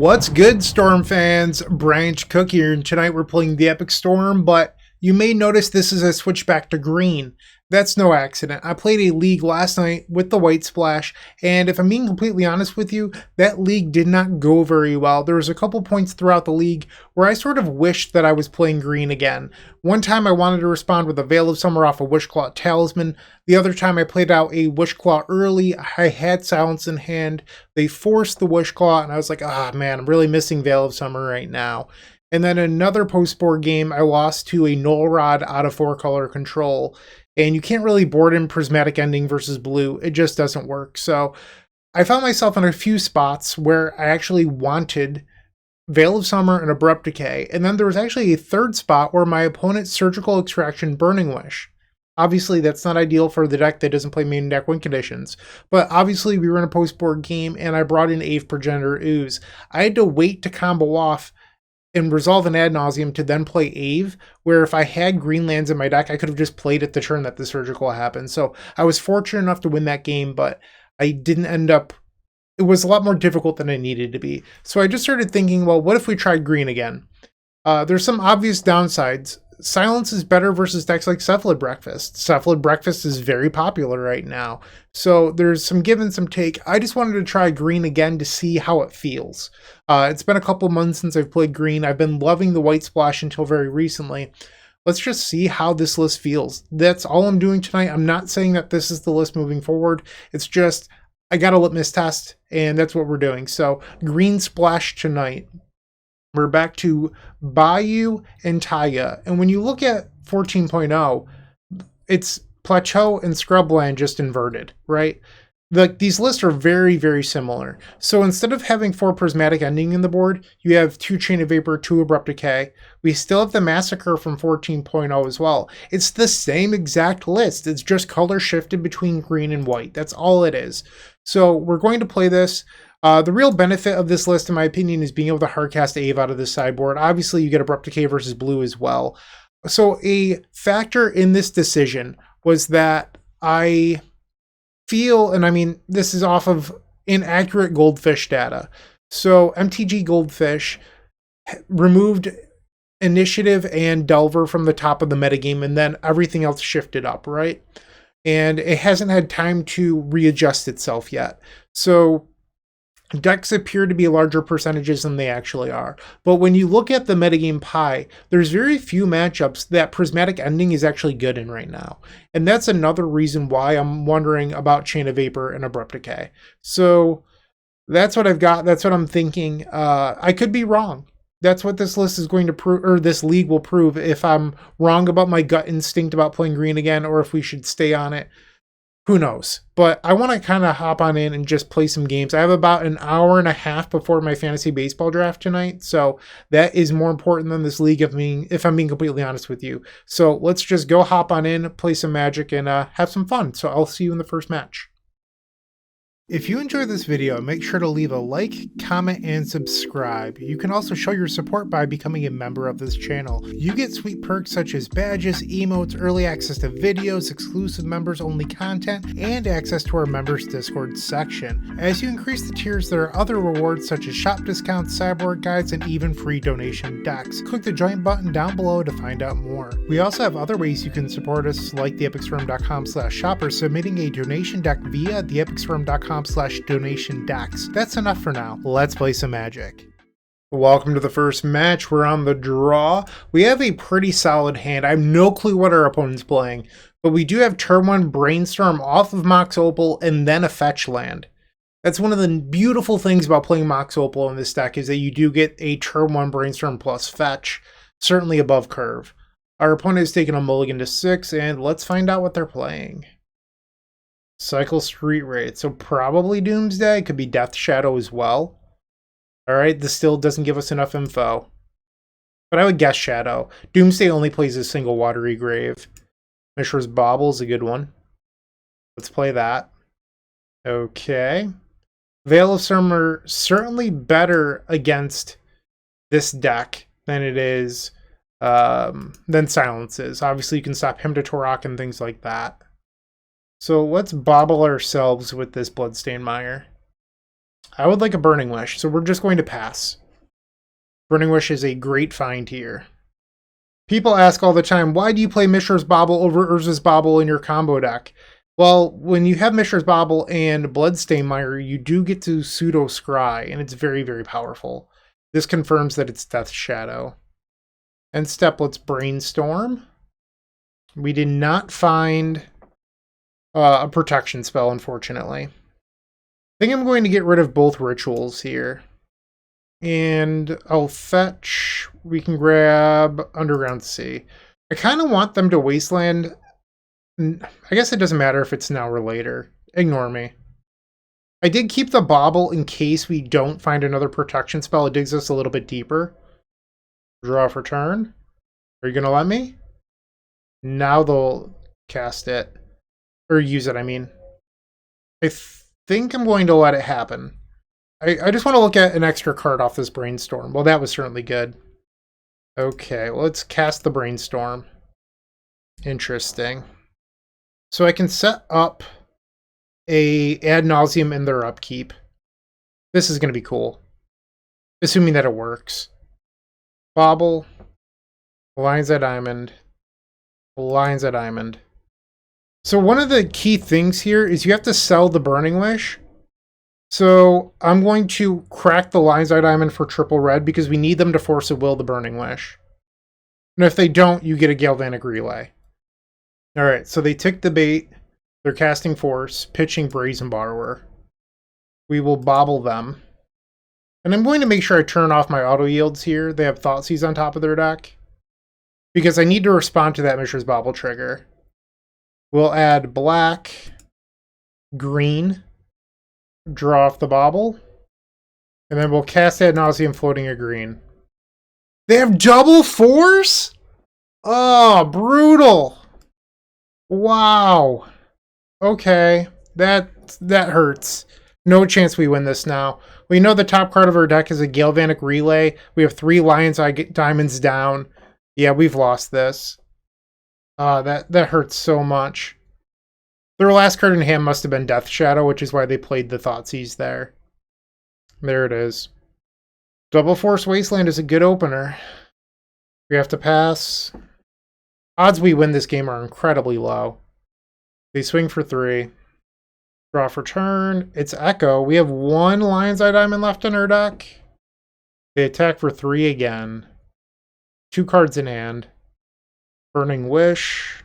What's good, Storm fans? Bryant Cook here, and tonight we're playing the Epic Storm, but you may notice this is a switch back to green. That's no accident. I played a league last night with the white splash, and if I'm being completely honest with you, that league did not go very well. There was a couple points throughout the league where I sort of wished that I was playing green again. One time I wanted to respond with a Veil of Summer off a Wishclaw Talisman. The other time I played out a Wishclaw early. I had Silence in hand. They forced the Wishclaw, and I was like, man, I'm really missing Veil of Summer right now. And then another post-board game, I lost to a Null Rod out of 4-color control. And you can't really board in Prismatic Ending versus blue. It just doesn't work. So I found myself in a few spots where I actually wanted Veil of Summer and Abrupt Decay. And then there was actually a third spot where my opponent's Surgical Extraction Burning Wish. Obviously, that's not ideal for the deck that doesn't play main deck win conditions. But obviously, we were in a post-board game, and I brought in Ave Progenitor Ooze. I had to wait to combo off and resolve an Ad Nauseam to then play Ave, where if I had green lands in my deck, I could have just played it the turn that the Surgical happened. So I was fortunate enough to win that game, but I didn't end up... It was a lot more difficult than it needed to be. So I just started thinking, well, what if we tried green again? There's some obvious downsides. Silence is better versus decks like Cephalid Breakfast. Cephalid Breakfast is very popular right now. So there's some give and some take. I just wanted to try green again to see how it feels. It's been a couple months since I've played green. I've been loving the white splash until very recently. Let's just see how this list feels. That's all I'm doing tonight. I'm not saying that this is the list moving forward. It's just, I got a litmus test, and that's what we're doing. So green splash tonight. We're back to Bayou and Taiga. And when you look at 14.0, it's Plateau and Scrubland just inverted, right? These lists are very, very similar. So instead of having 4 Prismatic Ending in the board, you have 2 Chain of Vapor, 2 Abrupt Decay. We still have the Massacre from 14.0 as well. It's the same exact list. It's just color shifted between green and white. That's all it is. So we're going to play this. The real benefit of this list, in my opinion, is being able to hardcast Ave out of the sideboard. Obviously, you get Abrupt Decay versus blue as well. So a factor in this decision was that I feel, and I mean, this is off of inaccurate Goldfish data. So MTG Goldfish removed Initiative and Delver from the top of the metagame, and then everything else shifted up, right? And it hasn't had time to readjust itself yet. So decks appear to be larger percentages than they actually are. But when you look at the metagame pie, there's very few matchups that Prismatic Ending is actually good in right now. And that's another reason why I'm wondering about Chain of Vapor and Abrupt Decay. So that's what I've got. That's what I'm thinking. I could be wrong. That's what this list is going to prove, or this league will prove, if I'm wrong about my gut instinct about playing green again, or if we should stay on it. Who knows? But I want to kind of hop on in and just play some games. I have about an hour and a half before my fantasy baseball draft tonight. So that is more important than this league, if I'm being completely honest with you. So let's just go hop on in, play some Magic, and have some fun. So I'll see you in the first match. If you enjoyed this video, make sure to leave a like, comment, and subscribe. You can also show your support by becoming a member of this channel. You get sweet perks such as badges, emotes, early access to videos, exclusive members-only content, and access to our members Discord section. As you increase the tiers, there are other rewards such as shop discounts, sideboard guides, and even free donation decks. Click the join button down below to find out more. We also have other ways you can support us, like theepicstorm.com/shop or submitting a donation deck via theepicstorm.com/donation decks. That's enough for now. Let's play some Magic. Welcome to the first match. We're on the draw. We have a pretty solid hand. I have no clue what our opponent's playing, but we do have turn 1 Brainstorm off of Mox Opal and then a fetch land. That's one of the beautiful things about playing Mox Opal in this deck, is that you do get a turn 1 Brainstorm plus fetch, certainly above curve. Our opponent has taken a mulligan to 6, and let's find out what they're playing. Cycle Street Raid, so probably Doomsday. It could be Death Shadow as well. Alright, this still doesn't give us enough info, but I would guess Shadow. Doomsday only plays a single Watery Grave. Mishra's Bauble is a good one. Let's play that. Okay. Veil of Summer, certainly better against this deck than it is, than Silence is. Obviously you can stop him to Torok and things like that. So let's bobble ourselves with this Bloodstained Mire. I would like a Burning Wish, so we're just going to pass. Burning Wish is a great find here. People ask all the time, why do you play Mishra's Bauble over Urza's Bauble in your combo deck? Well, when you have Mishra's Bauble and Bloodstained Mire, you do get to Pseudo Scry, and it's very, very powerful. This confirms that it's Death Shadow. End step, let's Brainstorm. We did not find a protection spell, unfortunately. I think I'm going to get rid of both rituals here. And I'll fetch. We can grab Underground Sea. I kind of want them to Wasteland. I guess it doesn't matter if it's now or later. Ignore me. I did keep the Bauble in case we don't find another protection spell. It digs us a little bit deeper. Draw for turn. Are you going to let me? Now they'll cast it. Or use it, I mean. I think I'm going to let it happen. I just want to look at an extra card off this Brainstorm. Well, that was certainly good. Okay, well, let's cast the Brainstorm. Interesting. So I can set up a Ad Nauseam in their upkeep. This is going to be cool. Assuming that it works. Bauble. Lines at Diamond. Lines at Diamond. So one of the key things here is you have to sell the Burning Wish. So I'm going to crack the Lion's Eye Diamond for triple red because we need them to force a will the Burning Wish. And if they don't, you get a Galvanic Relay. Alright, so they tick the bait. They're casting Force, pitching Brazen Borrower. We will Bauble them. And I'm going to make sure I turn off my auto yields here. They have Thoughtseize on top of their deck. Because I need to respond to that Mishra's Bauble trigger. We'll add black, green, draw off the Bauble, and then we'll cast Ad Nauseam floating a green. They have double force? Oh, brutal. Wow. Okay, that hurts. No chance we win this now. We know the top card of our deck is a Galvanic Relay. We have 3 Lion's Eye Diamonds down. Yeah, we've lost this. That hurts so much. Their last card in hand must have been Death Shadow, which is why they played the Thoughtseize there. There it is. Double Force Wasteland is a good opener. We have to pass. Odds we win this game are incredibly low. They swing for 3. Draw for turn. It's Echo. We have 1 Lion's Eye Diamond left in our deck. They attack for 3 again. 2 cards in hand. Burning Wish.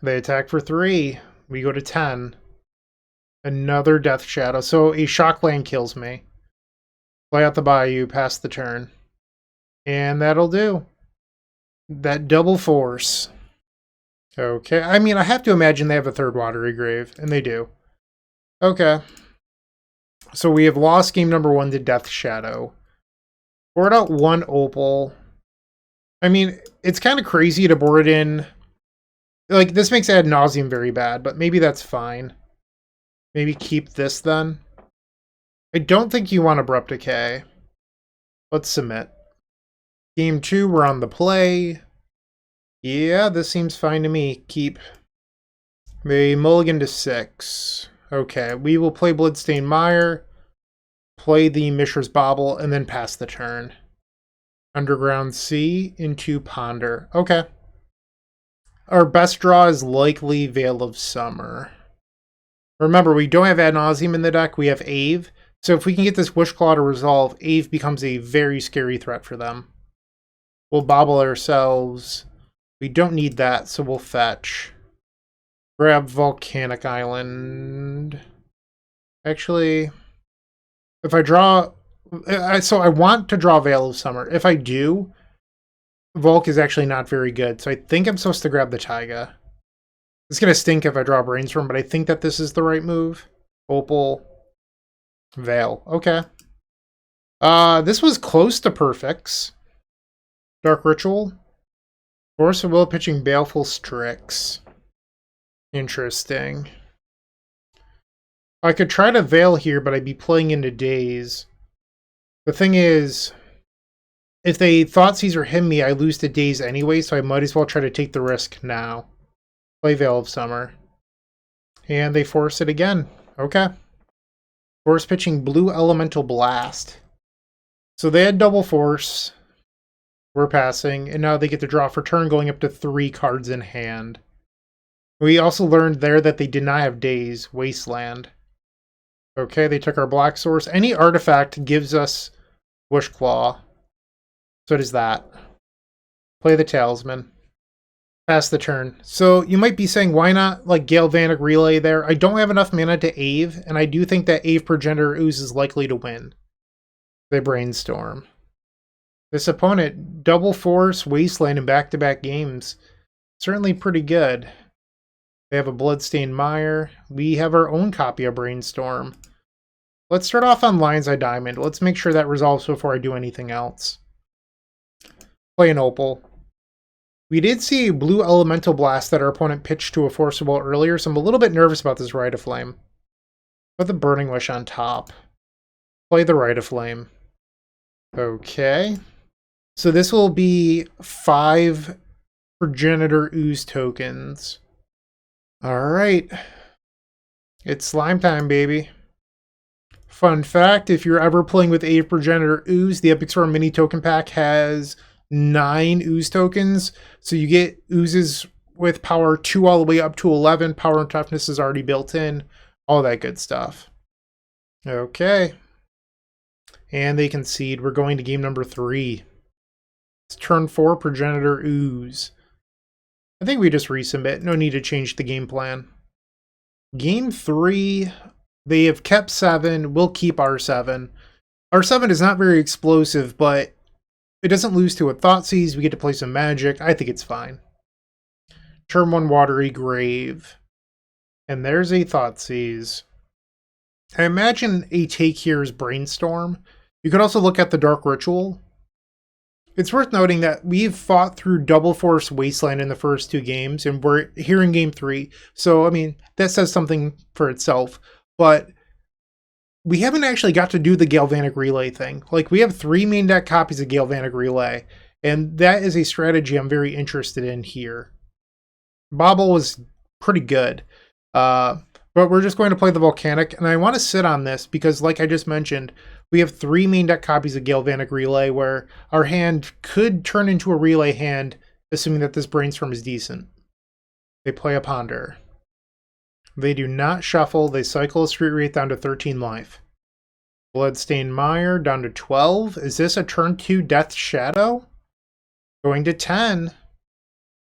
They attack for 3. We go to 10. Another Death Shadow. So a Shockland kills me. Play out the Bayou, pass the turn. And that'll do. That double force. Okay, I mean, I have to imagine they have a 3rd Watery Grave, and they do. Okay. So we have lost game number 1 to Death Shadow. Board out 1 Opal. I mean, it's kind of crazy to board in. Like, this makes Ad Nauseam very bad, but maybe that's fine. Maybe keep this then. I don't think you want Abrupt Decay. Let's submit. Game 2, we're on the play. Yeah, this seems fine to me. Keep. They mulligan to 6. Okay, we will play Bloodstained Mire, play the Mishra's Bauble, and then pass the turn. Underground Sea into Ponder. Okay. Our best draw is likely Veil of Summer. Remember, we don't have Ad Nauseam in the deck, we have Ave. So if we can get this Wishclaw to resolve, Ave becomes a very scary threat for them. We'll Bauble ourselves. We don't need that, so we'll fetch. Grab Volcanic Island. Actually, if I draw... So I want to draw Veil of Summer. If I do, Volk is actually not very good. So I think I'm supposed to grab the Taiga. It's going to stink if I draw Brainstorm, but I think that this is the right move. Opal. Veil. Okay. This was close to perfects. Dark Ritual. Force of Will pitching Baleful Strix. Interesting. I could try to Veil here, but I'd be playing into Daze. The thing is, if they Thoughtseize or hit me, I lose to Daze anyway, so I might as well try to take the risk now. Play Veil of Summer. And they force it again. Okay. Force pitching Blue Elemental Blast. So they had double force. We're passing, and now they get to draw for turn, going up to 3 cards in hand. We also learned there that they did not have Daze, Wasteland. Okay, they took our black source. Any artifact gives us Wishclaw. So does that. Play the Talisman. Pass the turn. So you might be saying, why not like Galvanic Relay there? I don't have enough mana to Ave, and I do think that Ave Progenitor Ooze is likely to win. They Brainstorm. This opponent, double force, Wasteland in back-to-back games. Certainly pretty good. They have a Bloodstained Mire. We have our own copy of Brainstorm. Let's start off on Lion's Eye Diamond. Let's make sure that resolves before I do anything else. Play an Opal. We did see a Blue Elemental Blast that our opponent pitched to a Forcible earlier, so I'm a little bit nervous about this Rite of Flame. Put the Burning Wish on top. Play the Rite of Flame. Okay. So this will be 5 Progenitor Ooze tokens. Alright. It's slime time, baby. Fun fact, if you're ever playing with a Progenitor Ooze, the Epic Storm Mini Token Pack has 9 Ooze tokens. So you get Oozes with power 2 all the way up to 11. Power and toughness is already built in. All that good stuff. Okay. And they concede. We're going to game number 3. It's turn 4, Progenitor Ooze. I think we just resubmit. No need to change the game plan. Game 3, they have kept 7. We'll keep R7. R7 is not very explosive, but it doesn't lose to a Thoughtseize. We get to play some magic. I think it's fine. Turn 1, Watery Grave. And there's a Thoughtseize. I imagine a take here is Brainstorm. You could also look at the Dark Ritual. It's worth noting that we've fought through Double Force Wasteland in the first 2 games, and we're here in game 3. So, I mean, that says something for itself. But we haven't actually got to do the Galvanic Relay thing. Like, we have 3 main deck copies of Galvanic Relay, and that is a strategy I'm very interested in here. Bobble was pretty good. But we're just going to play the Volcanic, and I want to sit on this because, like I just mentioned, we have 3 main deck copies of Galvanic Relay where our hand could turn into a Relay hand, assuming that this Brainstorm is decent. They play a Ponder. They do not shuffle. They cycle a Street Wraith down to 13 life. Bloodstained Mire down to 12. Is this a turn 2 Death Shadow? Going to 10.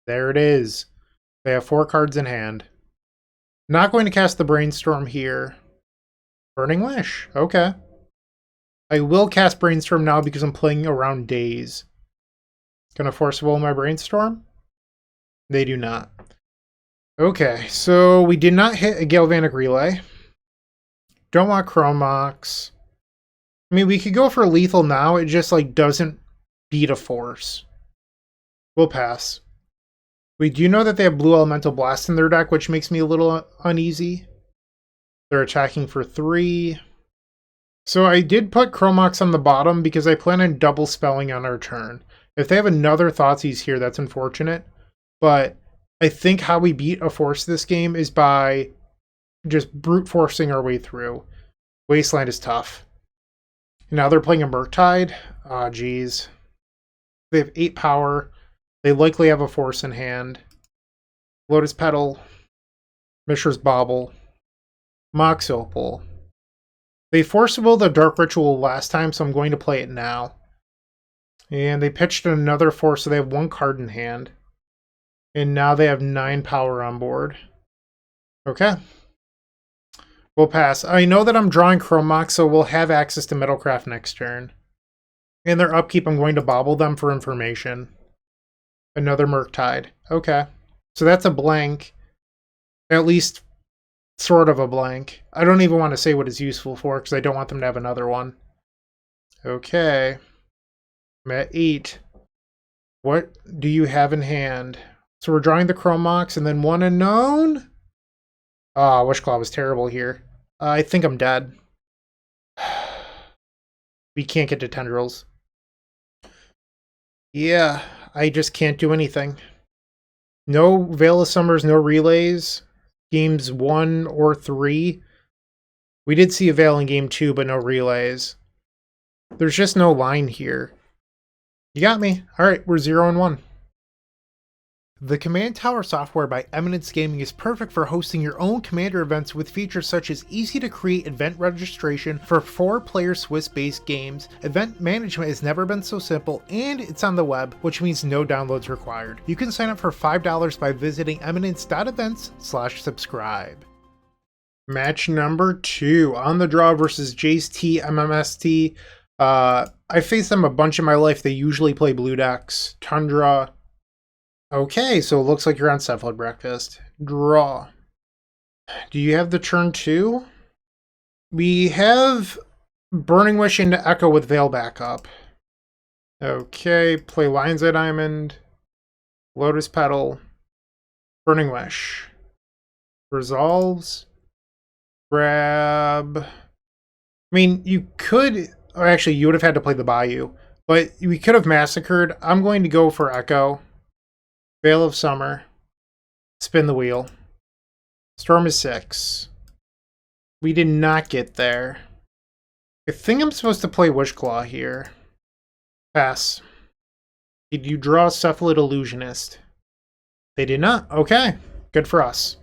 There it is. They have 4 cards in hand. Not going to cast the Brainstorm here. Burning Wish. Okay. I will cast Brainstorm now because I'm playing around Daze. Gonna Forcible my Brainstorm? They do not. Okay, so we did not hit a Galvanic Relay. Don't want Chrome Mox. I mean, we could go for lethal now. It just, like, doesn't beat a force. We'll pass. We do know that they have Blue Elemental Blast in their deck, which makes me a little uneasy. They're attacking for 3. So I did put Chrome Mox on the bottom because I plan on double spelling on our turn. If they have another Thoughtseize here, that's unfortunate. But I think how we beat a force this game is by just brute forcing our way through. Wasteland is tough. Now they're playing a Murktide. Ah, geez. They have 8 power. They likely have a force in hand. Lotus Petal. Mishra's Bauble. Mox Opal. They Forcible the Dark Ritual last time, so I'm going to play it now. And they pitched another force, so they have 1 card in hand. And now they have 9 power on board. Okay. We'll pass. I know that I'm drawing Chrome Mox, so we'll have access to Metalcraft next turn. In their upkeep, I'm going to bobble them for information. Another Murktide. Okay. So that's a blank. At least sort of a blank. I don't even want to say what it's useful for because I don't want them to have another one. Okay. I'm at 8. What do you have in hand? So we're drawing the Chrome Mox and then 1 unknown? Ah, Wishclaw was terrible here. I think I'm dead. We can't get to Tendrils. Yeah, I just can't do anything. No Veil of Summers, no Relays. Games 1 or 3. We did see a Veil in game 2, but no relays. There's just no line here. You got me. Alright, we're 0-1. The Command Tower software by Eminence Gaming is perfect for hosting your own Commander events with features such as easy-to-create event registration for 4-player Swiss-based games. Event management has never been so simple, and it's on the web, which means no downloads required. You can sign up for $5 by visiting eminence.events/subscribe. Match number 2 on the draw versus jacetmsst. I faced them a bunch in my life. They usually play blue decks. Tundra. Okay, so it looks like you're on Cephalid Breakfast. Draw. Do you have the turn 2? We have Burning Wish into Echo with Veil backup. Okay, play Lion's Eye Diamond. Lotus Petal. Burning Wish. Resolves. Grab. I mean, you could... Or actually, you would have had to play the Bayou. But we could have Massacred. I'm going to go for Echo. Veil of Summer. Spin the wheel. Storm is 6. We did not get there. I think I'm supposed to play Wishclaw here. Pass. Did you draw Cephalid Illusionist? They did not. Okay. Good for us.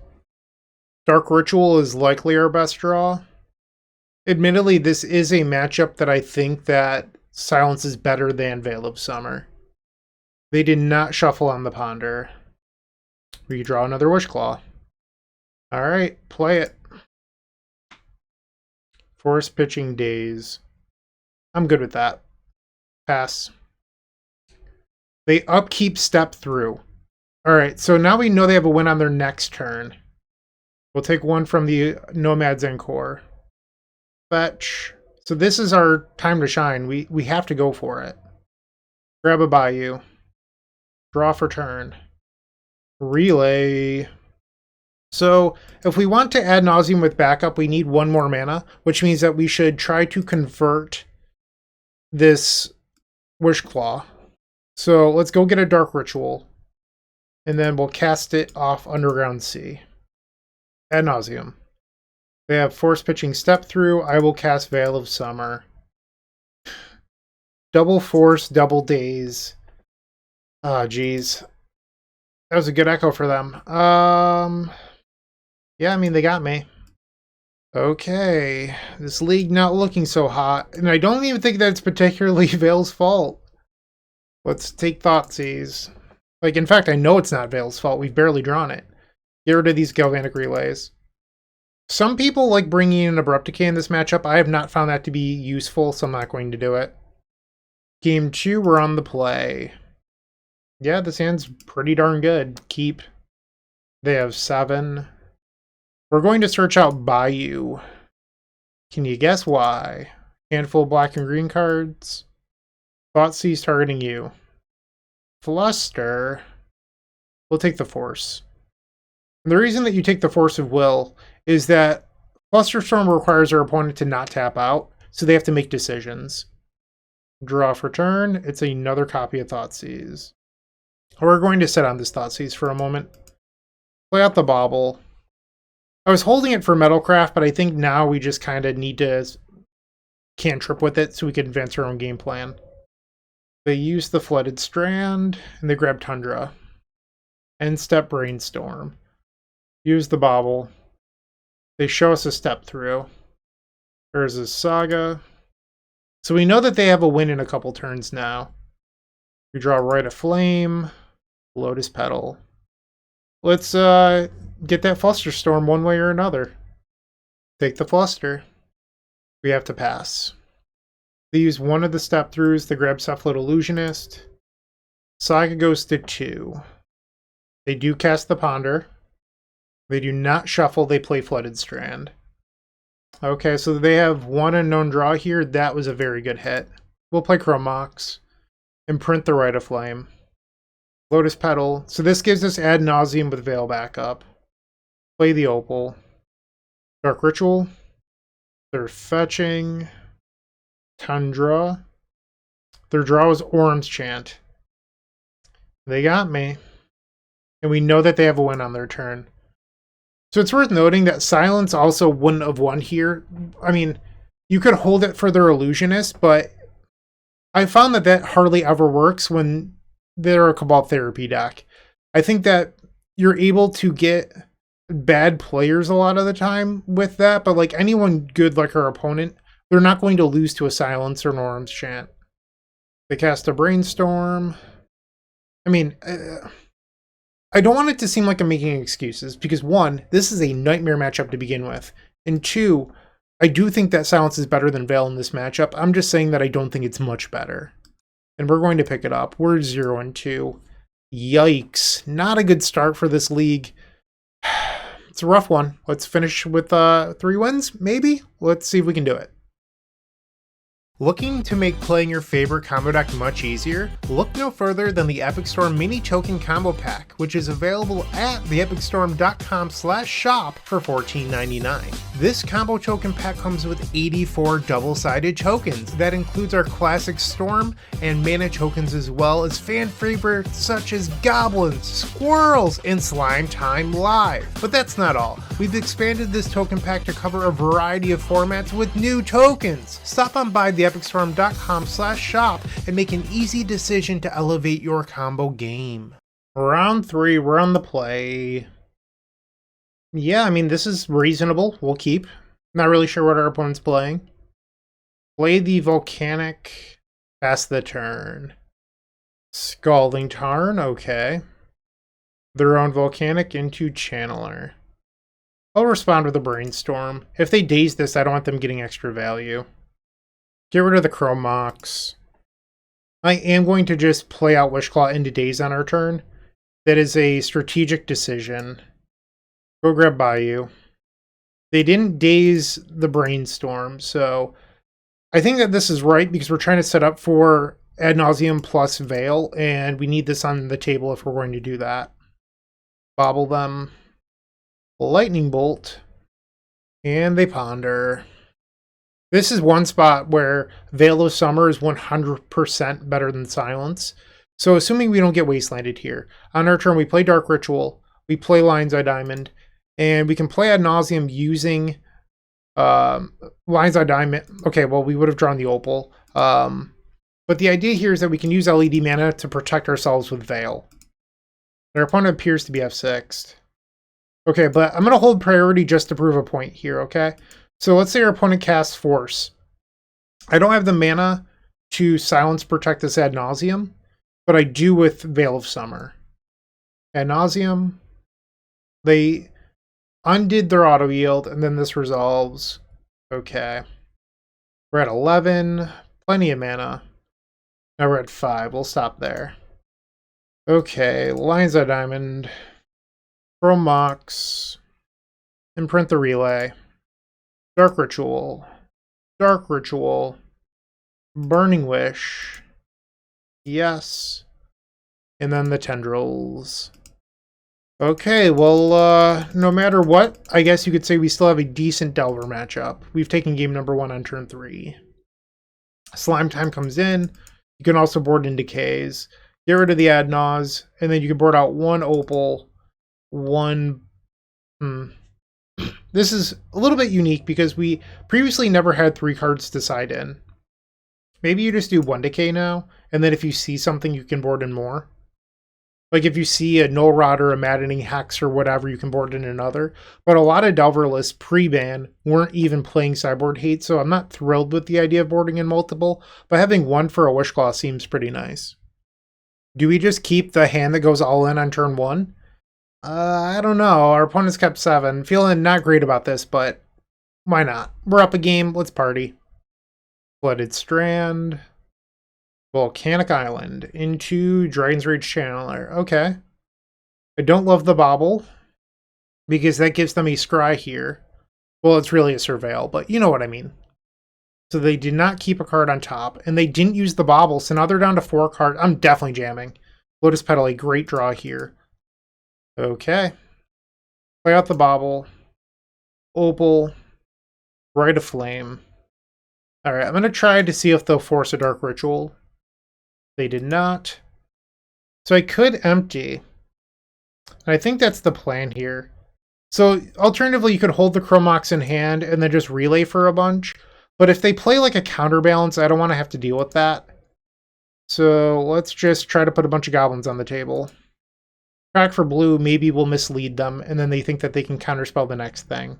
Dark Ritual is likely our best draw. Admittedly, this is a matchup that I think that Silence is better than Veil of Summer. They did not shuffle on the Ponder. Redraw another Wishclaw. Alright, play it. Force Pitching Daze. I'm good with that. Pass. They upkeep Step Through. Alright, so now we know they have a win on their next turn. We'll take one from the Nomad's Encore. Fetch. So this is our time to shine. We have to go for it. Grab a Bayou. Draw for turn. Relay. So if we want to Ad Nauseam with backup, we need 1 more mana, which means that we should try to convert this Wishclaw. So let's go get a Dark Ritual, and then we'll cast it off Underground Sea. Ad Nauseam. They have Force Pitching Step Through. I will cast Veil of Summer. Double Force, double Daze. Ah, geez. That was a good echo for them. Yeah, I mean, they got me. Okay. This league not looking so hot. And I don't even think that it's particularly Veil's fault. Let's take Thoughtseize. Like, in fact, I know it's not Veil's fault. We've barely drawn it. Get rid of these Galvanic Relays. Some people like bringing in Abrupt Decay in this matchup. I have not found that to be useful, so I'm not going to do it. Game 2, we're on the play. Yeah, this hand's pretty darn good. Keep. They have 7. We're going to search out Bayou. Can you guess why? Handful of black and green cards. Thoughtseize targeting you. Fluster. We'll take the Force. And the reason that you take the Force of Will is that Flusterstorm requires our opponent to not tap out, so they have to make decisions. Draw for turn. It's another copy of Thoughtseize. We're going to sit on this Thoughtseize for a moment. Play out the Bauble. I was holding it for Metalcraft, but I think now we just kind of need to cantrip with it so we can advance our own game plan. They use the Flooded Strand, and they grab Tundra. End step Brainstorm. Use the Bauble. They show us a Step Through. There's a Saga. So we know that they have a win in a couple turns now. We draw Rite of Flame. Lotus Petal. Let's get that Flusterstorm one way or another. Take the Fluster. We have to pass. They use one of the Step Throughs to grab Cephalid Illusionist. Saga goes to 2. They do cast the Ponder. They do not shuffle, they play Flooded Strand. Okay, so they have 1 unknown draw here. That was a very good hit. We'll play Chrome Mox. Imprint the Rite of Flame. Lotus Petal. So this gives us Ad Nauseam with Veil backup. Play the Opal. Dark Ritual. They're fetching. Tundra. Their draw is Orm's Chant. They got me. And we know that they have a win on their turn. So it's worth noting that Silence also wouldn't have won here. I mean, you could hold it for their Illusionist, but I found that that hardly ever works when they're a Cabal Therapy deck. I think that you're able to get bad players a lot of the time with that, but like anyone good like our opponent, they're not going to lose to a Silence or an Orm's Chant. They cast a Brainstorm. I mean, I don't want it to seem like I'm making excuses, because one, this is a nightmare matchup to begin with, and two, I do think that Silence is better than Veil in this matchup. I'm just saying that I don't think it's much better. And we're going to pick it up. We're 0-2. Yikes. Not a good start for this league. It's a rough one. Let's finish with 3 wins, maybe? Let's see if we can do it. Looking to make playing your favorite combo deck much easier? Look no further than the Epic Storm Mini Token Combo Pack, which is available at theepicstorm.com/shop for $14.99. This combo token pack comes with 84 double-sided tokens. That includes our classic Storm and mana tokens, as well as fan favorites such as Goblins, Squirrels, and Slime Time Live. But that's not all. We've expanded this token pack to cover a variety of formats with new tokens. Stop on by theepicstorm.com/shop and make an easy decision to elevate your combo game. Round 3, we're on the play. Yeah, I mean, this is reasonable. We'll keep. Not really sure what our opponent's playing. Play the Volcanic. Pass the turn. Scalding Tarn, okay. Their own Volcanic into Channeler. I'll respond with a Brainstorm. If they daze this, I don't want them getting extra value. Get rid of the Chrome Mox. I am going to just play out Wishclaw into daze on our turn. That is a strategic decision. Go grab Bayou. They didn't daze the Brainstorm, so I think that this is right because we're trying to set up for Ad Nauseam plus Veil, and we need this on the table if we're going to do that. Bobble them. Lightning Bolt. And they ponder. This is one spot where Veil of Summer is 100% better than Silence. So assuming we don't get Wastelanded here, on our turn we play Dark Ritual, we play Lion's Eye Diamond, and we can play Ad Nauseam using Lion's Eye Diamond. Okay, well, we would have drawn the Opal. But the idea here is that we can use LED mana to protect ourselves with Veil. Our opponent appears to be F6'd. Okay, but I'm going to hold priority just to prove a point here, okay? So let's say our opponent casts Force. I don't have the mana to silence protect this Ad Nauseam, but I do with Veil of Summer. Ad Nauseam. They undid their auto yield, and then this resolves. Okay. We're at 11. Plenty of mana. Now we're at 5. We'll stop there. Okay, Lion's Eye Diamond. Chrome Mox. Imprint the Relay. Dark Ritual. Dark Ritual. Burning Wish. Yes. And then the Tendrils. Okay, well, no matter what, I guess you could say we still have a decent Delver matchup. We've taken game number 1 on turn 3. Slime Time comes in. You can also board in Decays. Get rid of the Ad Naus, and then you can board out 1 Opal, 1... This is a little bit unique because we previously never had 3 cards to side in. Maybe you just do 1 Decay now, and then if you see something, you can board in more. Like if you see a Null Rod or a Maddening Hex or whatever, you can board in another. But a lot of Delver lists pre-ban weren't even playing Sideboard Hate, so I'm not thrilled with the idea of boarding in multiple, but having 1 for a Wishclaw seems pretty nice. Do we just keep the hand that goes all in on turn 1? I don't know. Our opponent's kept 7. Feeling not great about this, but why not? We're up a game. Let's party. Flooded Strand. Volcanic Island. Into Dragon's Rage Channeler. Okay. I don't love the Bobble, because that gives them a Scry here. Well, it's really a Surveil, but you know what I mean. So they did not keep a card on top, and they didn't use the Bobble, so now they're down to 4 cards. I'm definitely jamming. Lotus Petal, a great draw here. Okay. Play out the Bobble. Opal. Rite of Flame. Alright, I'm going to try to see if they'll force a Dark Ritual. They did not. So I could empty. And I think that's the plan here. So alternatively, you could hold the Chromox in hand and then just relay for a bunch. But if they play like a counterbalance, I don't want to have to deal with that. So let's just try to put a bunch of goblins on the table. Track for blue, maybe we'll mislead them, and then they think that they can counterspell the next thing.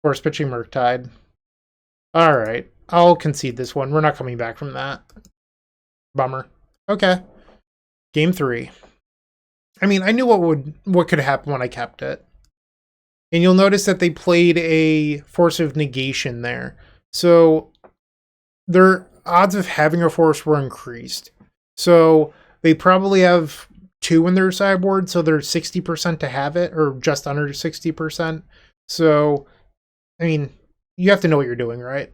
Force pitching Murktide. Alright, I'll concede this one. We're not coming back from that. Bummer. Okay. Game 3. I mean, I knew what could happen when I kept it. And you'll notice that they played a Force of Negation there. So their odds of having a force were increased. So they probably have 2 in their sideboard, so they're 60% to have it, or just under 60%. So, I mean, you have to know what you're doing, right?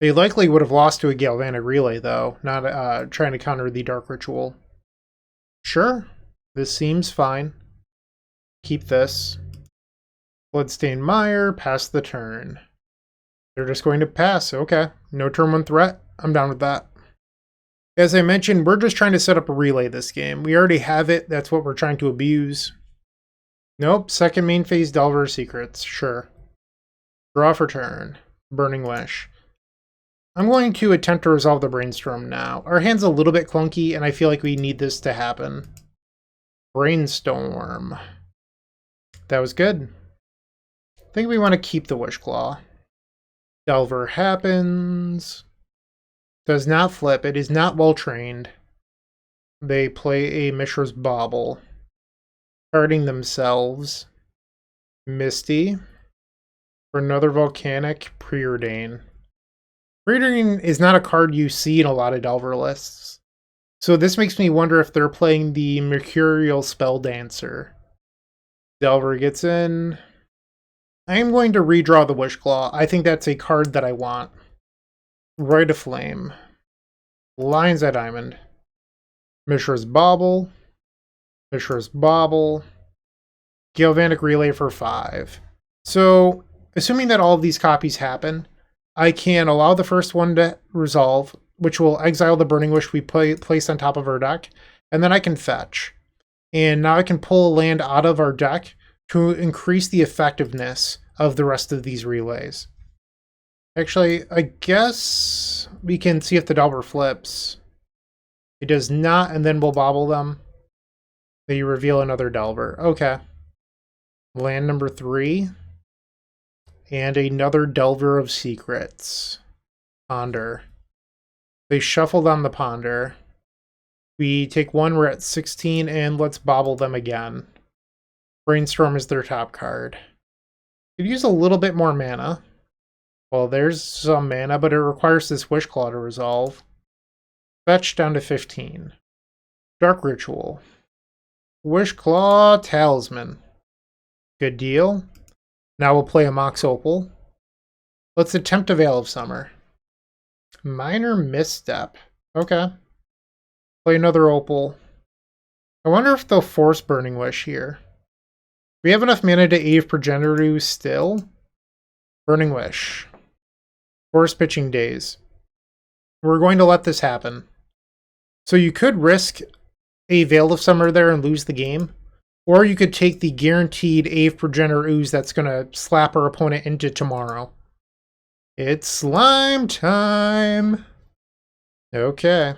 They likely would have lost to a Galvanic Relay, though, not trying to counter the Dark Ritual. Sure, this seems fine. Keep this. Bloodstained Mire, pass the turn. They're just going to pass. Okay. No turn 1 threat. I'm down with that. As I mentioned, we're just trying to set up a relay this game. We already have it. That's what we're trying to abuse. Nope. Second main phase, Delver Secrets. Sure. Draw for turn. Burning Wish. I'm going to attempt to resolve the Brainstorm now. Our hand's a little bit clunky, and I feel like we need this to happen. Brainstorm. That was good. I think we want to keep the Wishclaw. Delver happens. Does not flip. It is not well trained. They play a Mishra's Bauble. Carding themselves. Misty. For another Volcanic, Preordain. Preordain is not a card you see in a lot of Delver lists. So this makes me wonder if they're playing the Mercurial Spell Dancer. Delver gets in. I am going to redraw the Wishclaw. I think that's a card that I want. Rite of Flame. Lion's Eye Diamond. Mishra's Bauble. Mishra's Bauble. Galvanic Relay for 5. So, assuming that all of these copies happen, I can allow the first one to resolve, which will exile the Burning Wish we placed on top of our deck, and then I can fetch. And now I can pull a land out of our deck to increase the effectiveness of the rest of these relays. Actually, I guess we can see if the Delver flips. It does not, and then we'll bobble them. They reveal another Delver. Okay. Land number 3. And another Delver of Secrets. Ponder. They shuffle down the Ponder. We take 1, we're at 16, and let's bobble them again. Brainstorm is their top card. Could use a little bit more mana. Well, there's some mana, but it requires this Wishclaw to resolve. Fetch down to 15. Dark Ritual. Wishclaw Talisman. Good deal. Now we'll play a Mox Opal. Let's attempt a Veil of Summer. Minor Misstep. Okay. Play another Opal. I wonder if they'll force Burning Wish here. We have enough mana to Eve Progenitor still. Burning Wish. Force Pitching Daze. We're going to let this happen. So you could risk a Veil of Summer there and lose the game. Or you could take the guaranteed Ave Progenitor Ooze that's going to slap our opponent into tomorrow. It's slime time! Okay.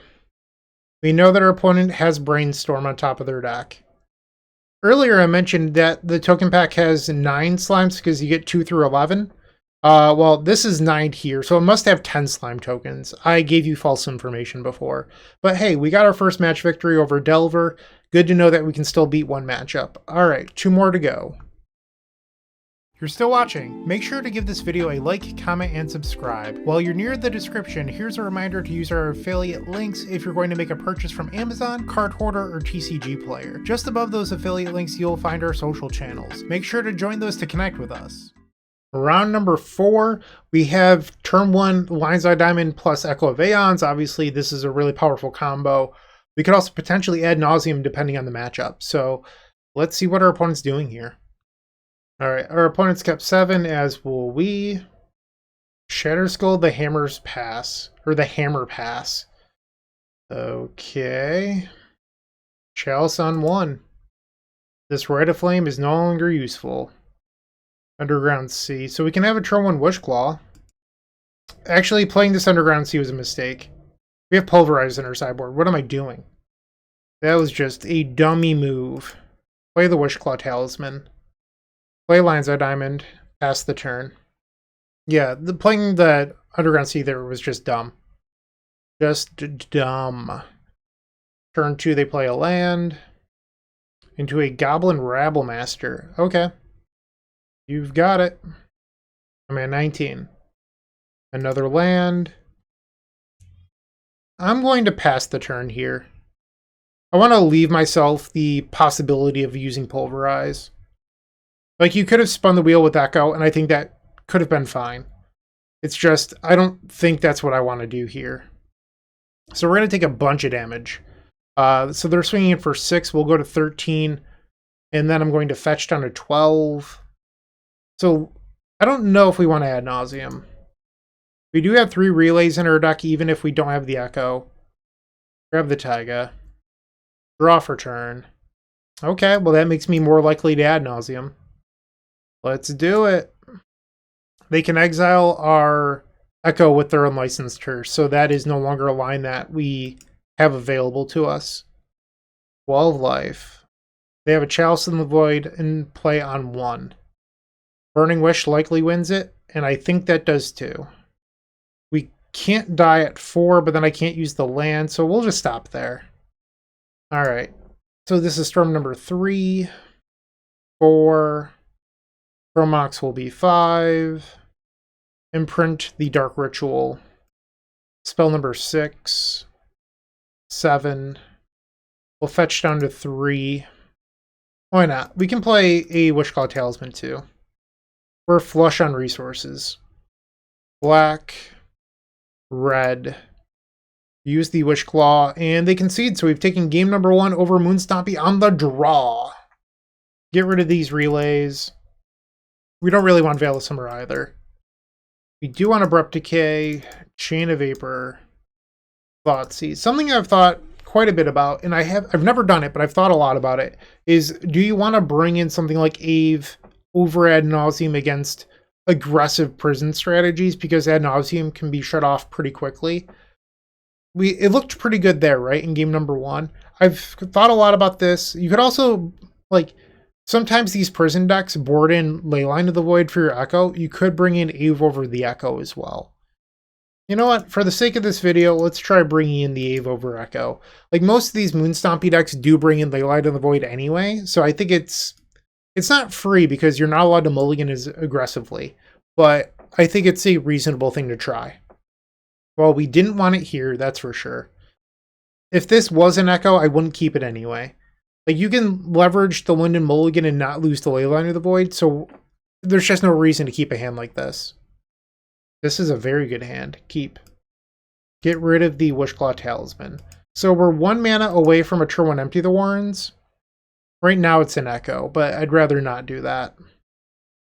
We know that our opponent has Brainstorm on top of their deck. Earlier I mentioned that the token pack has 9 slimes because you get 2 through 11. Well, this is 9 here, so it must have 10 slime tokens. I gave you false information before. But hey, we got our first match victory over Delver. Good to know that we can still beat one matchup. Alright, 2 more to go. If you're still watching, make sure to give this video a like, comment, and subscribe. While you're near the description, here's a reminder to use our affiliate links if you're going to make a purchase from Amazon, Card Hoarder, or TCG Player. Just above those affiliate links, you'll find our social channels. Make sure to join those to connect with us. Round number 4, we have turn 1 Lion's Eye Diamond plus Echo of Aeons. Obviously, this is a really powerful combo. We could also potentially Ad Nauseam depending on the matchup. So let's see what our opponent's doing here. All right, our opponent's kept 7, as will we. Shatterskull, the Hammer's Pass, or the Hammer Pass. Okay. Chalice on 1. This Rite of Flame is no longer useful. Underground Sea. So we can have a turn 1 Wishclaw. Actually, playing this Underground Sea was a mistake. We have Pulverize in our sideboard. What am I doing? That was just a dummy move. Play the Wishclaw Talisman. Play Lion's Eye Diamond. Pass the turn. Yeah, playing the Underground Sea there was just dumb. Just dumb. Turn 2, they play a land. Into a Goblin Rabblemaster. Okay. You've got it. I'm at 19. Another land. I'm going to pass the turn here. I want to leave myself the possibility of using Pulverize. Like, you could have spun the wheel with Echo, and I think that could have been fine. It's just, I don't think that's what I want to do here. So we're going to take a bunch of damage. So they're swinging in for 6. We'll go to 13. And then I'm going to fetch down to 12. So I don't know if we want to Ad Nauseam. We do have 3 relays in our deck, even if we don't have the Echo. Grab the Taiga. Draw for turn. Okay, well that makes me more likely to Ad Nauseam. Let's do it. They can exile our Echo with their Unlicensed Curse, so that is no longer a line that we have available to us. 12 life. They have a Chalice in the Void in play on 1. Burning Wish likely wins it, and I think that does too. We can't die at 4, but then I can't use the land, so we'll just stop there. Alright, so this is storm number 3, 4, Chromox will be 5, Imprint the Dark Ritual, spell number 6, 7, we'll fetch down to 3. Why not? We can play a Wishclaw Talisman too. We're flush on resources. Black, red, use the Wishclaw, and they concede, so we've taken game number 1 over Moon Stompy on the draw. Get rid of these relays. We don't really want Veil of Summer either. We do want Abrupt Decay, Chain of Vapor, Thoughtseize. Something I've thought quite a bit about, and I've never done it, but I've thought a lot about it, is do you want to bring in something like Ave over Ad Nauseam against aggressive prison strategies, because Ad Nauseam can be shut off pretty quickly. It looked pretty good there, right, in game number 1. I've thought a lot about this. You could also, like, sometimes these prison decks board in Leyline of the Void for your Echo. You could bring in Ave over the Echo as well. You know what? For the sake of this video, let's try bringing in the Ave over Echo. Like, most of these Moon Stompy decks do bring in Leyline of the Void anyway, so I think it's not free because you're not allowed to mulligan as aggressively, but I think it's a reasonable thing to try. Well, we didn't want it here, that's for sure. If this was an Echo, I wouldn't keep it anyway. Like, you can leverage the Linden Mulligan and not lose the Leyline of the Void, so there's just no reason to keep a hand like this. This is a very good hand. Keep. Get rid of the Wishclaw Talisman. So we're 1 mana away from a turn 1 Empty the Warrens. Right now it's an Echo, but I'd rather not do that.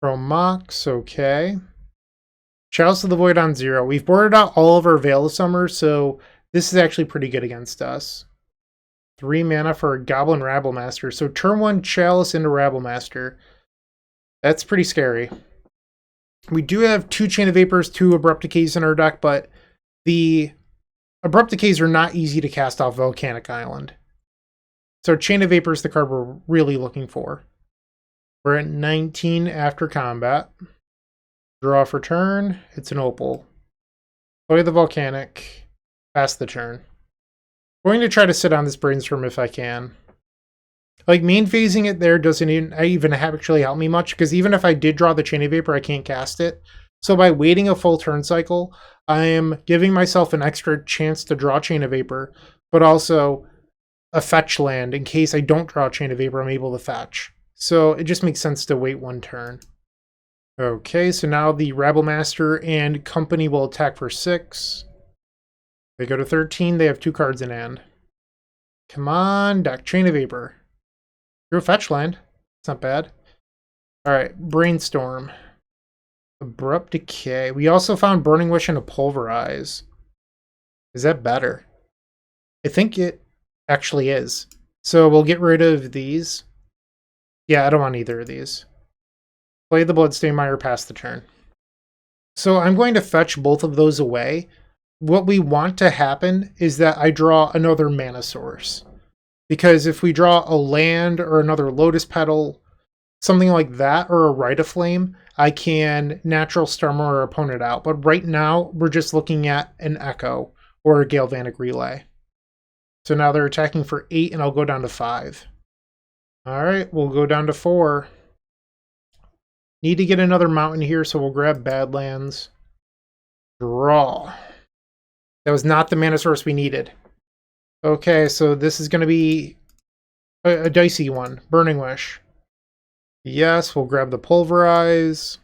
Chromox, okay. Chalice of the Void on 0. We've boarded out all of our Veil of Summer, so this is actually pretty good against us. 3 mana for a Goblin Rabblemaster. So turn 1 Chalice into Rabblemaster. That's pretty scary. We do have 2 Chain of Vapors, 2 Abrupt Decays in our deck, but the Abrupt Decays are not easy to cast off Volcanic Island. So Chain of Vapor is the card we're really looking for. We're at 19 after combat. Draw for turn. It's an Opal. Play the Volcanic. Pass the turn. Going to try to sit on this Brainstorm if I can. Like, main phasing it there doesn't even actually help me much, because even if I did draw the Chain of Vapor, I can't cast it. So by waiting a full turn cycle, I am giving myself an extra chance to draw Chain of Vapor, but also a fetch land. In case I don't draw Chain of Vapor, I'm able to fetch. So it just makes sense to wait 1 turn. Okay, so now the Rabblemaster and company will attack for 6. They go to 13, they have 2 cards in hand. Come on, deck. Chain of Vapor. Drew a fetch land. It's not bad. Alright, Brainstorm. Abrupt Decay. We also found Burning Wish and a Pulverize. Is that better? I think it actually is. So we'll get rid of these. Yeah, I don't want either of these. Play the Bloodstain Mire, pass the turn. So I'm going to fetch both of those away. What we want to happen is that I draw another mana source. Because if we draw a land or another Lotus Petal, something like that, or a Rite of Flame, I can Natural Storm our opponent out. But right now, we're just looking at an Echo or a Galvanic Relay. So now they're attacking for 8, and I'll go down to 5. Alright, we'll go down to 4. Need to get another mountain here, so we'll grab Badlands. Draw. That was not the mana source we needed. Okay, so this is going to be a dicey one. Burning Wish. Yes, we'll grab the Pulverize.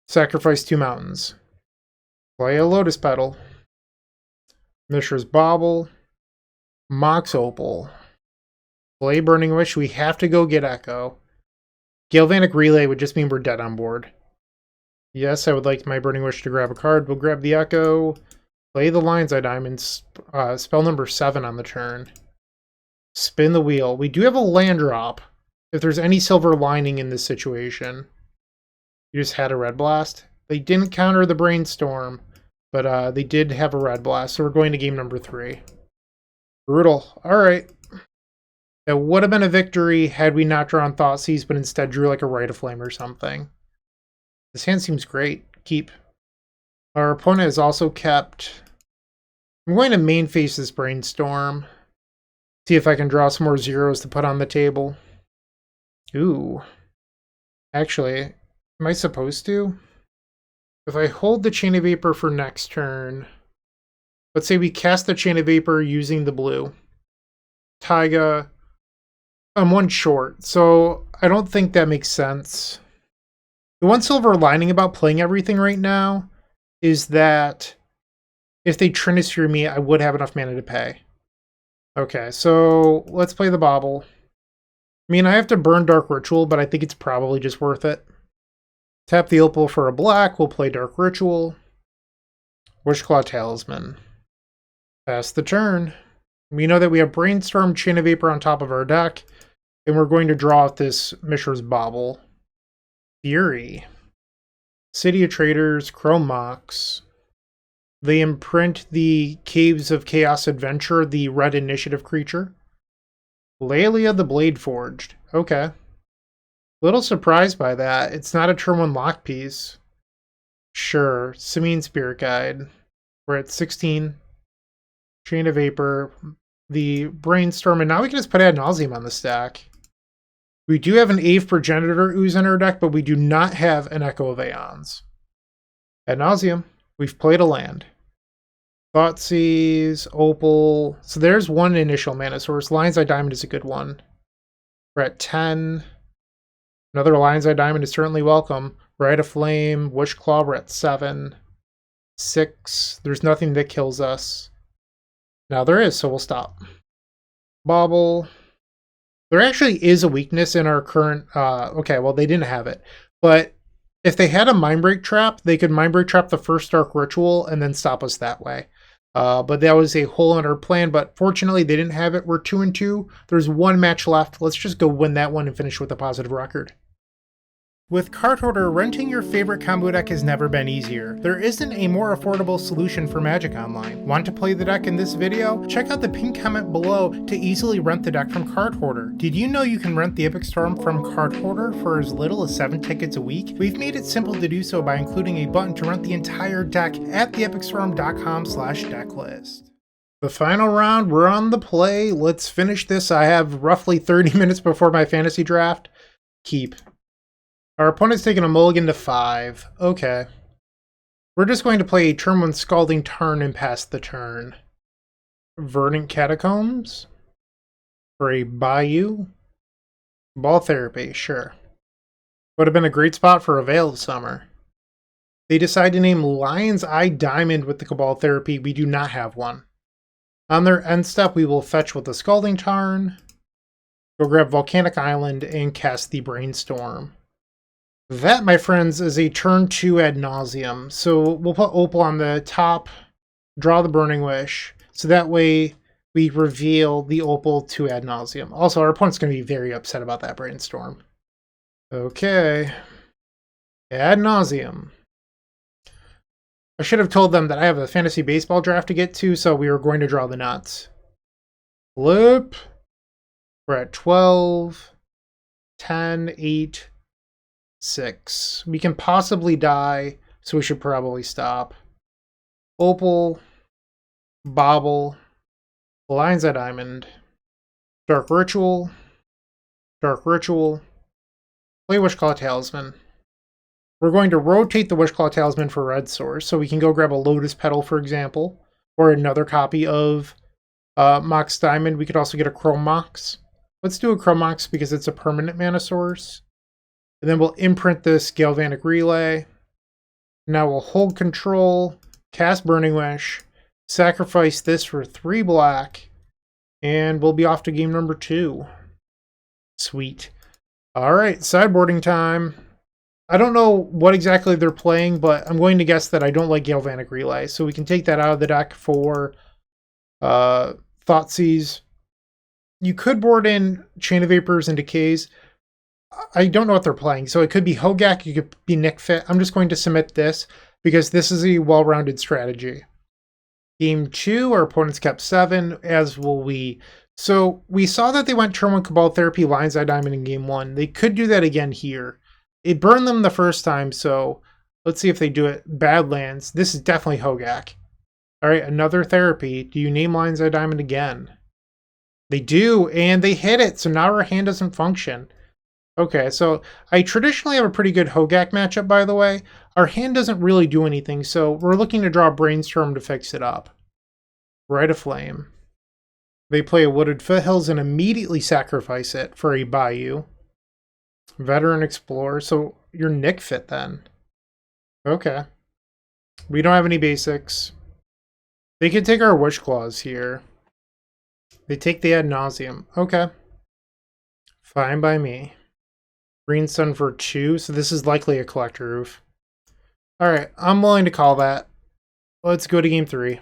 Sacrifice 2 mountains. Play a Lotus Petal. Mishra's Bauble. Mox Opal. Play Burning Wish. We have to go get Echo. Galvanic Relay would just mean we're dead on board. Yes, I would like my Burning Wish to grab a card. We'll grab the Echo. Play the Lion's Eye Diamond. Spell number 7 on the turn. Spin the wheel. We do have a land drop. If there's any silver lining in this situation. You just had a Red Blast. They didn't counter the Brainstorm, but they did have a Red Blast, so we're going to game number 3. Brutal. Alright. It would have been a victory had we not drawn Thoughtseize, but instead drew like a Rite of Flame or something. This hand seems great. Keep. Our opponent has also kept... I'm going to main face this Brainstorm. See if I can draw some more zeros to put on the table. Ooh. Actually, am I supposed to? If I hold the Chain of Vapor for next turn... Let's say we cast the Chain of Vapor using the blue. Taiga... I'm 1 short, so I don't think that makes sense. The one silver lining about playing everything right now is that if they Trinisphere me, I would have enough mana to pay. Okay, so let's play the Bauble. I mean, I have to burn Dark Ritual, but I think it's probably just worth it. Tap the Opal for a black, we'll play Dark Ritual. Wishclaw Talisman. Pass the turn. We know that we have Brainstorm, Chain of Vapor on top of our deck, and we're going to draw out this Mishra's Bauble. Fury. City of Traders, Chrome Mox. They imprint the Caves of Chaos Adventure, the red initiative creature. Lelia the Blade Forged. Okay. Little surprised by that. It's not a turn 1 lock piece. Sure. Simine Spirit Guide. We're at 16. Chain of Vapor. The Brainstorm. And now we can just put Ad Nauseam on the stack. We do have an Ave Progenitor Ooze in our deck, but we do not have an Echo of Aeons. Ad Nauseam. We've played a land. Thoughtseize, Opal. So there's one initial mana source. Lion's Eye Diamond is a good one. We're at 10. Another Lion's Eye Diamond is certainly welcome. Rite of Flame, Wishclaw, we're at 7. 6. There's nothing that kills us. Now there is, so we'll stop. Bauble. There actually is a weakness in our current... okay, well, they didn't have it. But if they had a Mindbreak Trap, they could Mindbreak Trap the first Dark Ritual and then stop us that way. But that was a hole in our plan, but fortunately they didn't have it. We're 2-2. There's 1 match left. Let's just go win that one and finish with a positive record. With Card Hoarder, renting your favorite combo deck has never been easier. There isn't a more affordable solution for Magic Online. Want to play the deck in this video? Check out the pinned comment below to easily rent the deck from Card Hoarder. Did you know you can rent the Epic Storm from Card Hoarder for as little as 7 tickets a week? We've made it simple to do so by including a button to rent the entire deck at theepicstorm.com/decklist. The final round, we're on the play. Let's finish this. I have roughly 30 minutes before my fantasy draft. Keep. Our opponent's taking a mulligan to 5. Okay. We're just going to play a turn 1 Scalding Tarn and pass the turn. Verdant Catacombs. For a Bayou. Ball Therapy, sure. Would have been a great spot for a Veil of Summer. They decide to name Lion's Eye Diamond with the Cabal Therapy. We do not have one. On their end step, we will fetch with the Scalding Tarn. Go grab Volcanic Island and cast the Brainstorm. That, my friends, is a turn 2 Ad Nauseam. So we'll put Opal on the top, draw the Burning Wish. So that way we reveal the Opal to Ad Nauseam. Also, our opponent's going to be very upset about that brainstorm. Okay. Ad Nauseam. I should have told them that I have a fantasy baseball draft to get to, so we were going to draw the nuts. Flip. We're at 12, 10, 8, 6. We can possibly die, so we should probably stop. Opal. Bobble. Lion's Eye Diamond. Dark Ritual. Dark Ritual. Play Wishclaw Talisman. We're going to rotate the Wishclaw Talisman for red source, so we can go grab a Lotus Petal, for example, or another copy of Mox Diamond. We could also get a Chrome Mox. Let's do a Chrome Mox because it's a permanent mana source. And then we'll imprint this Galvanic Relay. Now we'll hold control, cast Burning Wish, sacrifice this for 3 black, and we'll be off to game number 2. Sweet. Alright, sideboarding time. I don't know what exactly they're playing, but I'm going to guess that I don't like Galvanic Relay, so we can take that out of the deck for Thoughtseize. You could board in Chain of Vapors and Decays. I don't know what they're playing, so it could be Hogak, it could be Nic Fit. I'm just going to submit this, because this is a well-rounded strategy. Game 2, our opponents kept 7, as will we. So we saw that they went turn 1 Cabal Therapy, Lion's Eye Diamond in game 1. They could do that again here. It burned them the first time, so let's see if they do it. Badlands. This is definitely Hogak. Alright, another therapy. Do you name Lion's Eye Diamond again? They do, and they hit it, so now our hand doesn't function. Okay, so I traditionally have a pretty good Hogak matchup, by the way. Our hand doesn't really do anything, so we're looking to draw Brainstorm to fix it up. Rite of Flame. They play a Wooded Foothills and immediately sacrifice it for a Bayou. Veteran Explorer. So you're Nic Fit then. Okay. We don't have any basics. They can take our Wish Claws here. They take the Ad Nauseam. Okay. Fine by me. Green Sun for 2, so this is likely a Collector Roof. Alright, I'm willing to call that. Let's go to game 3.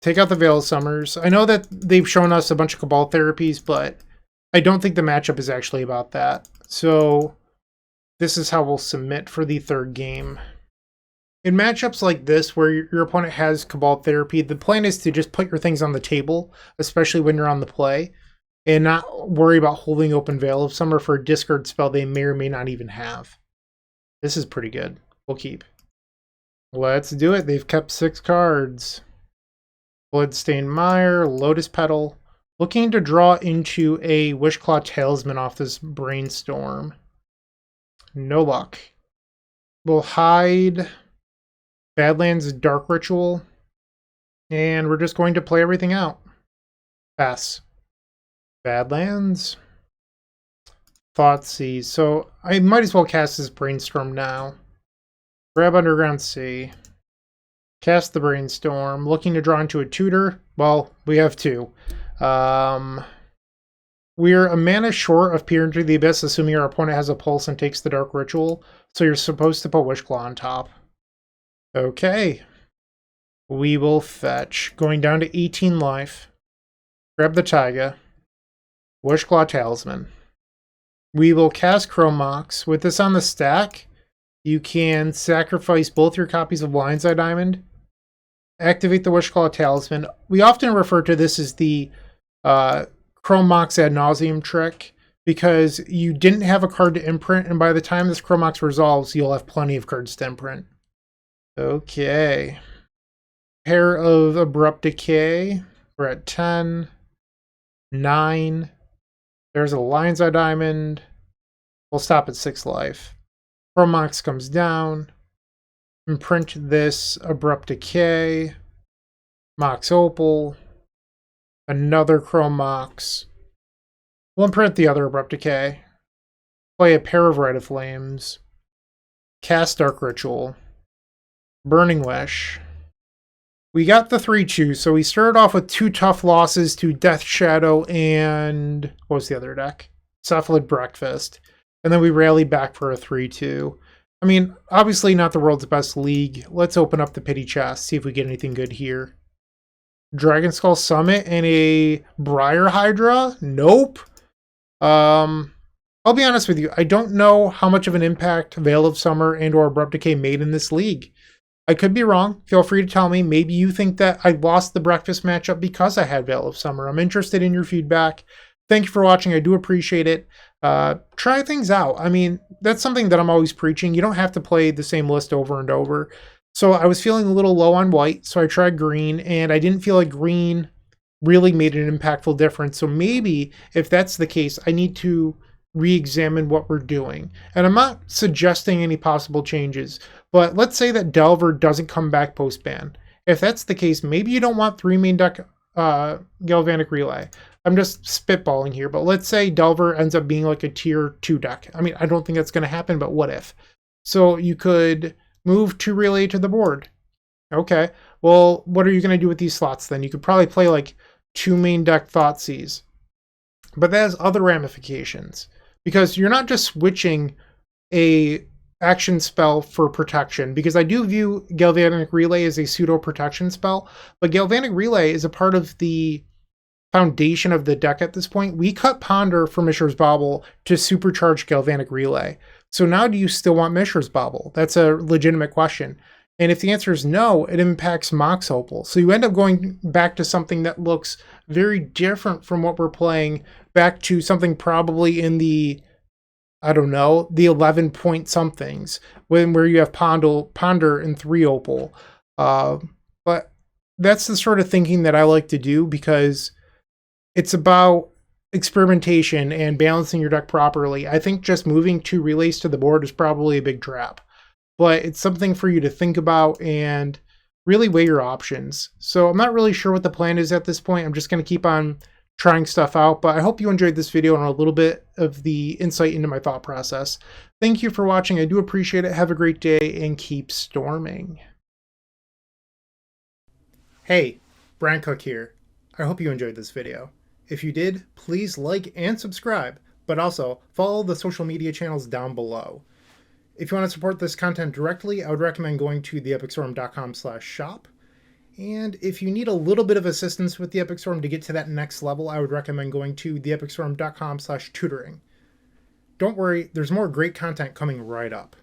Take out the Veil of Summers. I know that they've shown us a bunch of Cabal therapies, but I don't think the matchup is actually about that. So this is how we'll submit for the 3rd game. In matchups like this, where your opponent has Cabal Therapy, the plan is to just put your things on the table, especially when you're on the play, and not worry about holding open Veil of Summer for a discard spell they may or may not even have. This is pretty good. We'll keep. Let's do it. They've kept 6 cards. Bloodstained Mire, Lotus Petal. Looking to draw into a Wishclaw Talisman off this Brainstorm. No luck. We'll hide Badlands Dark Ritual. And we're just going to play everything out. Pass. Badlands. Thoughtseize. So I might as well cast this Brainstorm now. Grab Underground Sea. Cast the Brainstorm. Looking to draw into a tutor. Well, we have 2. We're a mana short of Peer into the Abyss, assuming our opponent has a Pulse and takes the Dark Ritual. So you're supposed to put Wishclaw on top. Okay. We will fetch. Going down to 18 life. Grab the Taiga. Wishclaw Talisman. We will cast Chrome Mox. With this on the stack, you can sacrifice both your copies of Lion's Eye Diamond. Activate the Wishclaw Talisman. We often refer to this as the Chrome Mox Ad Nauseam trick, because you didn't have a card to imprint, and by the time this Chrome Mox resolves, you'll have plenty of cards to imprint. Okay. Pair of Abrupt Decay. We're at 10. 9. There's a Lion's Eye Diamond. We'll stop at 6 life. Chrome Mox comes down. Imprint this Abrupt Decay. Mox Opal. Another Chrome Mox. We'll imprint the other Abrupt Decay. Play a pair of Rite of Flames. Cast Dark Ritual. Burning Wish. We got the 3-2, so we started off with 2 tough losses to Death Shadow and... what was the other deck? Cephalid Breakfast. And then we rallied back for a 3-2. I mean, obviously not the world's best league. Let's open up the pity chest, see if we get anything good here. Dragon Skull Summit and a Briar Hydra? Nope. I'll be honest with you. I don't know how much of an impact Veil of Summer and or Abrupt Decay made in this league. I could be wrong. Feel free to tell me. Maybe you think that I lost the breakfast matchup because I had Veil of Summer. I'm interested in your feedback. Thank you for watching. I do appreciate it. Try things out. I mean, that's something that I'm always preaching. You don't have to play the same list over and over. So I was feeling a little low on white, so I tried green, and I didn't feel like green really made an impactful difference. So maybe if that's the case, I need to re-examine what we're doing. And I'm not suggesting any possible changes, but let's say that Delver doesn't come back post-ban. If that's the case, maybe you don't want 3 main deck Galvanic Relay. I'm just spitballing here, but let's say Delver ends up being like a tier 2 deck. I mean, I don't think that's going to happen, but what if? So you could move 2 Relay to the board. Okay, well, what are you going to do with these slots then? You could probably play like 2 main deck Thoughtseize. But that has other ramifications, because you're not just switching a action spell for protection, because I do view Galvanic Relay as a pseudo protection spell, but Galvanic Relay is a part of the foundation of the deck at this point. We cut Ponder for Mishra's Bauble to supercharge Galvanic Relay. So now do you still want Mishra's Bauble? That's a legitimate question. And if the answer is no, it impacts Mox Opal. So you end up going back to something that looks very different from what we're playing, back to something probably in the, I don't know, the 11 point somethings, where you have Ponder and 3 Opal. But that's the sort of thinking that I like to do, because it's about experimentation and balancing your deck properly. I think just moving 2 relays to the board is probably a big trap, but it's something for you to think about and really weigh your options. So I'm not really sure what the plan is at this point. I'm just going to keep on trying stuff out, but I hope you enjoyed this video and a little bit of the insight into my thought process. Thank you for watching. I do appreciate it. Have a great day and keep storming. Hey, Bryant Cook here. I hope you enjoyed this video. If you did, please like and subscribe, but also follow the social media channels down below. If you want to support this content directly, I would recommend going to theepicstorm.com/shop. And if you need a little bit of assistance with the Epic Storm to get to that next level, I would recommend going to theepicstorm.com/tutoring. Don't worry, there's more great content coming right up.